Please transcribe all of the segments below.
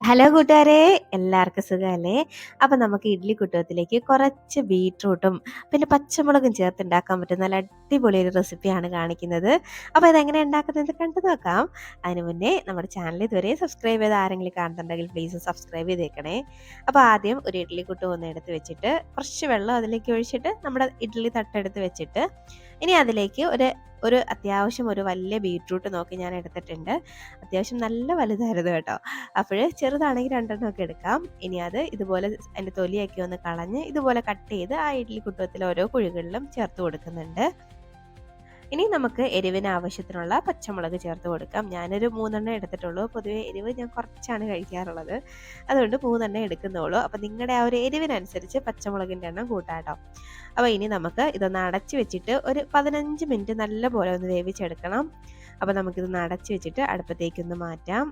Hello കൂട്ടുകാരെ, എല്ലാവർക്കും സുഖമല്ലേ? അപ്പം നമുക്ക് ഇഡ്ഡലി കുട്ടകത്തിലേക്ക് കുറച്ച് ബീറ്റ്റൂട്ടും പിന്നെ പച്ചമുളകും ചേർത്ത് ഉണ്ടാക്കാൻ പറ്റുന്ന നല്ല അടിപൊളി ഒരു റെസിപ്പിയാണ് കാണിക്കുന്നത്. അപ്പോൾ ഇതെങ്ങനെ ഉണ്ടാക്കുന്നത് കണ്ടു നോക്കാം. അതിന് മുന്നേ നമ്മുടെ ചാനൽ ഇതുവരെ സബ്സ്ക്രൈബ് ചെയ്ത് ആരെങ്കിലും കാണുന്നുണ്ടെങ്കിൽ പ്ലീസ് സബ്സ്ക്രൈബ് ചെയ്തേക്കണേ. അപ്പോൾ ആദ്യം ഒരു ഇഡ്ഡലി കുട്ടകം ഒന്ന് എടുത്ത് വെച്ചിട്ട് കുറച്ച് വെള്ളം അതിലേക്ക് ഒഴിച്ചിട്ട് നമ്മുടെ ഇഡ്ഡലി തട്ടെടുത്ത് വെച്ചിട്ട് ഇനി അതിലേക്ക് ഒരു അത്യാവശ്യം ഒരു വലിയ ബീറ്റ്റൂട്ട് നോക്കി ഞാൻ എടുത്തിട്ടുണ്ട്. അത്യാവശ്യം നല്ല വലുതായിരുന്നു കേട്ടോ. അപ്പോൾ ചെറുതാണെങ്കിൽ രണ്ടെണ്ണമൊക്കെ എടുക്കാം. ഇനി അത് ഇതുപോലെ അതിൻ്റെ തൊലിയൊക്കെ ഒന്ന് കളഞ്ഞ് ഇതുപോലെ കട്ട് ചെയ്ത് ആ ഇഡ്ഡലി കുട്ടകത്തിൽ ഓരോ കുഴികളിലും ചേർത്ത് കൊടുക്കുന്നുണ്ട്. ഇനി നമുക്ക് എരിവിന് ആവശ്യത്തിനുള്ള പച്ചമുളക് ചേർത്ത് കൊടുക്കാം. ഞാനൊരു 3 എടുത്തിട്ടുള്ളൂ. പൊതുവേ എരിവ് ഞാൻ കുറച്ചാണ് കഴിക്കാറുള്ളത്, അതുകൊണ്ട് 3 എടുക്കുന്നുള്ളൂ. അപ്പം നിങ്ങളുടെ ആ ഒരു എരിവിനനുസരിച്ച് പച്ചമുളകിൻ്റെ എണ്ണം കൂട്ടാട്ടോ. അപ്പോൾ ഇനി നമുക്ക് ഇതൊന്ന് അടച്ച് വെച്ചിട്ട് ഒരു 15 മിനിറ്റ് നല്ല പോലെ ഒന്ന് വേവിച്ചെടുക്കണം. അപ്പോൾ നമുക്കിതൊന്ന് അടച്ച് വെച്ചിട്ട് അടുപ്പത്തേക്കൊന്ന് മാറ്റാം.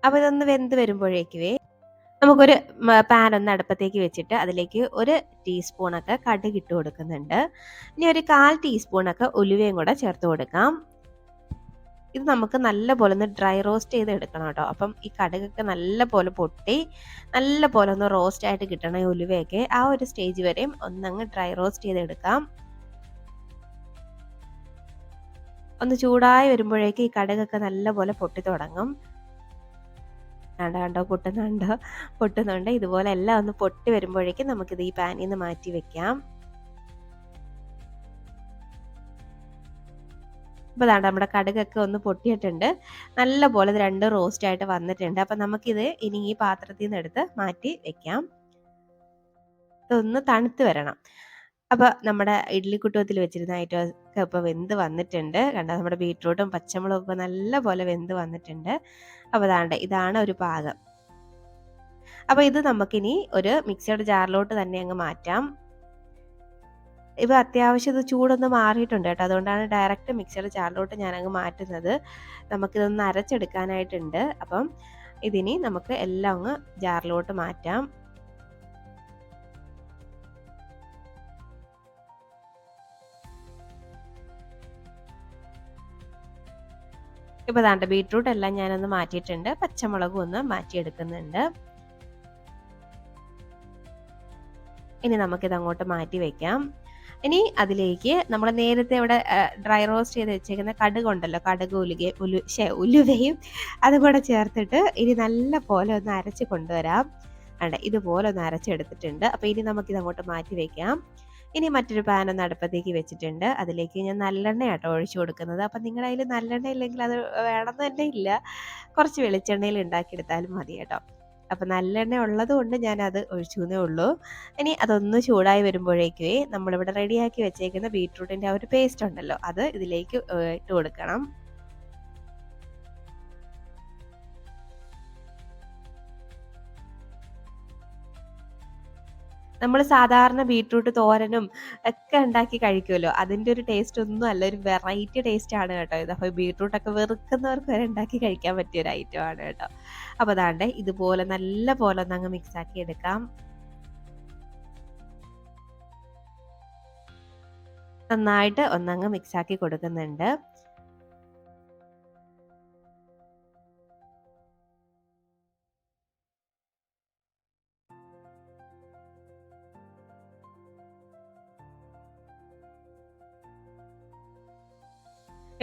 അപ്പോൾ ഇതൊന്ന് വെന്ത് വരുമ്പോഴേക്കുവേ നമുക്കൊരു പാൻ ഒന്ന് അടുപ്പത്തേക്ക് വെച്ചിട്ട് അതിലേക്ക് 1 ടീസ്പൂണൊക്കെ കടുക് ഇട്ട് കൊടുക്കുന്നുണ്ട്. ഇനി ഒരു 1/4 ടീസ്പൂണൊക്കെ ഉലുവയും കൂടെ ചേർത്ത് കൊടുക്കാം. ഇത് നമുക്ക് നല്ല പോലെ ഒന്ന് ഡ്രൈ റോസ്റ്റ് ചെയ്ത് എടുക്കണം കേട്ടോ. അപ്പം ഈ കടുകൊക്കെ നല്ല പോലെ പൊട്ടി നല്ല പോലെ ഒന്ന് റോസ്റ്റ് ആയിട്ട് കിട്ടണം. ഈ ഉലുവയൊക്കെ ആ ഒരു സ്റ്റേജ് വരെയും ഒന്നങ്ങ് ഡ്രൈ റോസ്റ്റ് ചെയ്തെടുക്കാം. ഒന്ന് ചൂടായി വരുമ്പോഴേക്ക് ഈ കടുകൊക്കെ നല്ല പോലെ പൊട്ടി തുടങ്ങും. കണ്ടോ പൊട്ടുന്നുണ്ട്. ഇതുപോലെ എല്ലാം ഒന്ന് പൊട്ടി വരുമ്പോഴേക്കും നമുക്കിത് ഈ പാനിൽ നിന്ന് മാറ്റി വെക്കാം. അപ്പോൾ നമ്മുടെ കടുകൊക്കെ ഒന്ന് പൊട്ടിയിട്ടുണ്ട്. നല്ല പോലെ ഇത് 2 റോസ്റ്റ് ആയിട്ട് വന്നിട്ടുണ്ട്. അപ്പം നമുക്കിത് ഇനി ഈ പാത്രത്തിൽ നിന്ന് എടുത്ത് മാറ്റി വെക്കാം. ഇതൊന്ന് തണുത്ത് വരണം. അപ്പോൾ നമ്മുടെ ഇഡ്ഡലി കുട്ടകത്തിൽ വെച്ചിരുന്ന ഐറ്റമൊക്കെ ഇപ്പോൾ വെന്ത് വന്നിട്ടുണ്ട്. കണ്ടോ, നമ്മുടെ ബീറ്റ്റൂട്ടും പച്ചമുളകും ഒക്കെ നല്ല പോലെ വെന്ത് വന്നിട്ടുണ്ട്. അപ്പോൾ ഇതാണ് ഒരു പാകം. അപ്പോൾ ഇത് നമുക്കിനി ഒരു മിക്സിയുടെ ജാറിലോട്ട് തന്നെ അങ്ങ് മാറ്റാം. ഇപ്പോൾ അത്യാവശ്യം ഇത് ചൂടൊന്ന് മാറിയിട്ടുണ്ട് കേട്ടോ, അതുകൊണ്ടാണ് ഡയറക്റ്റ് മിക്സിയുടെ ജാറിലോട്ട് ഞാനങ്ങ് മാറ്റുന്നത്. നമുക്കിതൊന്ന് അരച്ചെടുക്കാനായിട്ടുണ്ട്. അപ്പം ഇതിനി നമുക്ക് എല്ലാം അങ്ങ് ജാറിലോട്ട് മാറ്റാം. ഇപ്പോൾ ബീറ്റ്റൂട്ട് എല്ലാം ഞാനൊന്ന് മാറ്റിയിട്ടുണ്ട്. പച്ചമുളകും ഒന്ന് മാറ്റിയെടുക്കുന്നുണ്ട്. ഇനി നമുക്കിത് അങ്ങോട്ട് മാറ്റി വെക്കാം. ഇനി അതിലേക്ക് നമ്മൾ നേരത്തെ ഇവിടെ ഡ്രൈ റോസ്റ്റ് ചെയ്ത് വെച്ചേക്കുന്ന കടുകുണ്ടല്ലോ, കടുക് ഉലുവയും അതും കൂടെ ചേർത്തിട്ട് ഇനി നല്ല പോലെ ഒന്ന് അരച്ച് കൊണ്ടുവരാം. ഇതുപോലെ ഒന്ന് അരച്ചെടുത്തിട്ടുണ്ട്. അപ്പോൾ ഇനി നമുക്കിത് അങ്ങോട്ട് മാറ്റി വെക്കാം. ഇനി മറ്റൊരു പാൻ ഒന്ന് അടുപ്പത്തേക്ക് വെച്ചിട്ടുണ്ട്. അതിലേക്ക് ഞാൻ നല്ലെണ്ണയാട്ടോ ഒഴിച്ചു കൊടുക്കുന്നത്. അപ്പം നിങ്ങളുടെ കയ്യിൽ നല്ലെണ്ണ ഇല്ലെങ്കിൽ അത് വേണമെന്ന് തന്നെ ഇല്ല, കുറച്ച് വെളിച്ചെണ്ണയിൽ ഉണ്ടാക്കിയെടുത്താലും മതി കേട്ടോ. അപ്പം നല്ലെണ്ണ ഉള്ളത് കൊണ്ട് ഞാനത് ഒഴിച്ചേ ഉള്ളൂ. ഇനി അതൊന്ന് ചൂടായി വരുമ്പോഴേക്കേ നമ്മളിവിടെ റെഡിയാക്കി വെച്ചേക്കുന്ന ബീറ്റ്റൂട്ടിൻ്റെ ആ ഒരു പേസ്റ്റ് ഉണ്ടല്ലോ, അത് ഇതിലേക്ക് ഇട്ട് കൊടുക്കണം. നമ്മൾ സാധാരണ ബീറ്റ്റൂട്ട് തോരനും ഒക്കെ ഉണ്ടാക്കി കഴിക്കുമല്ലോ, അതിൻ്റെ ഒരു ടേസ്റ്റ് ഒന്നും അല്ല, ഒരു വെറൈറ്റി ടേസ്റ്റ് ആണ് കേട്ടോ ഇത്. അപ്പോൾ ബീറ്റ്റൂട്ടൊക്കെ വെറുക്കുന്നവർക്ക് വരെ ഉണ്ടാക്കി കഴിക്കാൻ പറ്റിയ ഒരു ഐറ്റം ആണ് കേട്ടോ. അപ്പോൾ ഇതുപോലെ നല്ല പോലെ ഒന്ന് അങ്ങ് മിക്സ് ആക്കി എടുക്കാം. നന്നായിട്ട് ഒന്നങ്ങ് മിക്സ് ആക്കി കൊടുക്കുന്നുണ്ട്.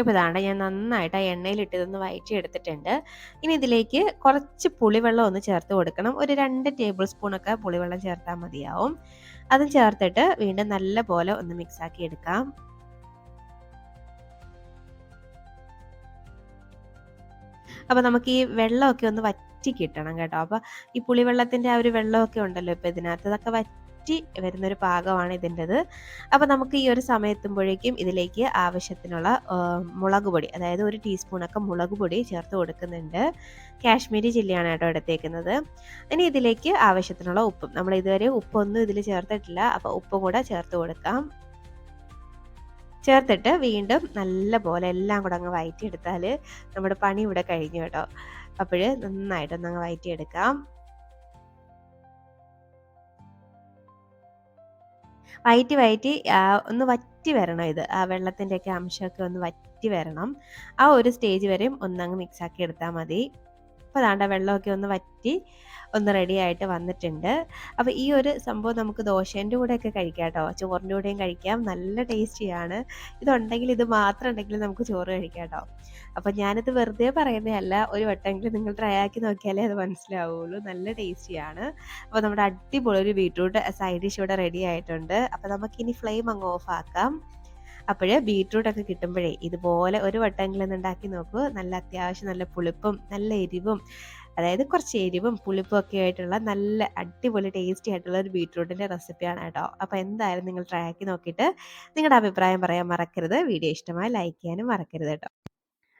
ഇപ്പോൾ ഞാൻ നന്നായിട്ട് ആ എണ്ണയിലിട്ട് ഇതൊന്ന് വഴറ്റിയെടുത്തിട്ടുണ്ട്. ഇനി ഇതിലേക്ക് കുറച്ച് പുളിവെള്ളം ഒന്ന് ചേർത്ത് കൊടുക്കണം. ഒരു 2 ടേബിൾ സ്പൂണൊക്കെ പുളിവെള്ളം ചേർത്താൽ മതിയാവും. അതും ചേർത്തിട്ട് വീണ്ടും നല്ല പോലെ ഒന്ന് മിക്സ് ആക്കി എടുക്കാം. അപ്പോൾ നമുക്ക് ഈ വെള്ളമൊക്കെ ഒന്ന് വറ്റി കിട്ടണം കേട്ടോ. അപ്പോൾ ഈ പുളിവെള്ളത്തിൻ്റെ ആ ഒരു വെള്ളമൊക്കെ ഉണ്ടല്ലോ ഇപ്പോൾ ഇതിനകത്ത്, അതൊക്കെ വറ്റി വരുന്നൊരു പാകമാണ് ഇതിൻ്റെത്. അപ്പോൾ നമുക്ക് ഈ ഒരു സമയത്തുമ്പോഴേക്കും ഇതിലേക്ക് ആവശ്യത്തിനുള്ള മുളക് പൊടി, അതായത് 1 ടീസ്പൂണൊക്കെ മുളക് പൊടി ചേർത്ത് കൊടുക്കുന്നുണ്ട്. കാശ്മീരി ചില്ലിയാണ് കേട്ടോ എടുത്തേക്കുന്നത്. ഇനി ഇതിലേക്ക് ആവശ്യത്തിനുള്ള ഉപ്പും, നമ്മൾ ഇതുവരെ ഉപ്പൊന്നും ഇതിൽ ചേർത്തിട്ടില്ല, അപ്പോൾ ഉപ്പും കൂടെ ചേർത്ത് കൊടുക്കാം. ചേർത്തിട്ട് വീണ്ടും നല്ല പോലെ എല്ലാം കൂടെ അങ്ങ് വഴറ്റിയെടുത്താൽ നമ്മുടെ പണി ഇവിടെ കഴിഞ്ഞു കേട്ടോ. അപ്പോൾ നന്നായിട്ടൊന്ന് അങ്ങ് വഴറ്റിയെടുക്കാം. വഴറ്റി ഒന്ന് വറ്റി വരണം ഇത്. ആ വെള്ളത്തിൻ്റെയൊക്കെ അംശമൊക്കെ ഒന്ന് വറ്റി വരണം. ആ ഒരു സ്റ്റേജ് വരെയും ഒന്നങ്ങ് മിക്സാക്കി എടുത്താൽ മതി. അപ്പോൾ ദാണ്ട വെള്ളമൊക്കെ ഒന്ന് വറ്റി ഒന്ന് റെഡി ആയിട്ട് വന്നിട്ടുണ്ട്. അപ്പോൾ ഈ ഒരു സംഭവം നമുക്ക് ദോശേൻ്റെ കൂടെയൊക്കെ കഴിക്കാം കേട്ടോ. ചോറിൻ്റെ കൂടെയും കഴിക്കാം. നല്ല ടേസ്റ്റിയാണ്. ഇതുണ്ടെങ്കിൽ ഇത് മാത്രം ഉണ്ടെങ്കിൽ നമുക്ക് ചോറ് കഴിക്കാം കേട്ടോ. അപ്പോൾ ഞാനിത് വെറുതെ പറയുന്നതല്ല. ഒരു വട്ടമെങ്കിലും നിങ്ങൾ ട്രൈ ആക്കി നോക്കിയാലേ അത് മനസ്സിലാവുള്ളൂ. നല്ല ടേസ്റ്റിയാണ്. അപ്പോൾ നമ്മുടെ അടിപൊളി ഒരു ബീറ്റ്റൂട്ട് സൈഡ് ഡിഷ് ഇവിടെ റെഡി ആയിട്ടുണ്ട്. അപ്പോൾ നമുക്കിനി ഫ്ലെയിം അങ്ങ് ഓഫ് ആക്കാം. അപ്പോഴ് ബീറ്റ്റൂട്ടൊക്കെ കിട്ടുമ്പോഴേ ഇതുപോലെ ഒരു വട്ടമെങ്കിലും ഒന്ന് ഉണ്ടാക്കി നോക്കൂ. നല്ല അത്യാവശ്യം നല്ല പുളിപ്പും നല്ല എരിവും, അതായത് കുറച്ച് എരിവും പുളിപ്പും ഒക്കെ ആയിട്ടുള്ള നല്ല അടിപൊളി ടേസ്റ്റി ആയിട്ടുള്ള ഒരു ബീറ്റ്റൂട്ടിൻ്റെ റെസിപ്പിയാണ് കേട്ടോ. അപ്പോൾ എന്തായാലും നിങ്ങൾ ട്രൈ ആക്കി നോക്കിയിട്ട് നിങ്ങളുടെ അഭിപ്രായം പറയാൻ മറക്കരുത്. വീഡിയോ ഇഷ്ടമായി ലൈക്ക് ചെയ്യാനും മറക്കരുത് കേട്ടോ.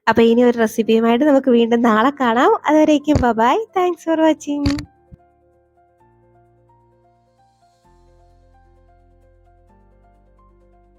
അപ്പോൾ ഇനി ഒരു റെസിപ്പിയുമായിട്ട് നമുക്ക് വീണ്ടും നാളെ കാണാം. അതുവരേക്കും ബൈ. Thanks for watching.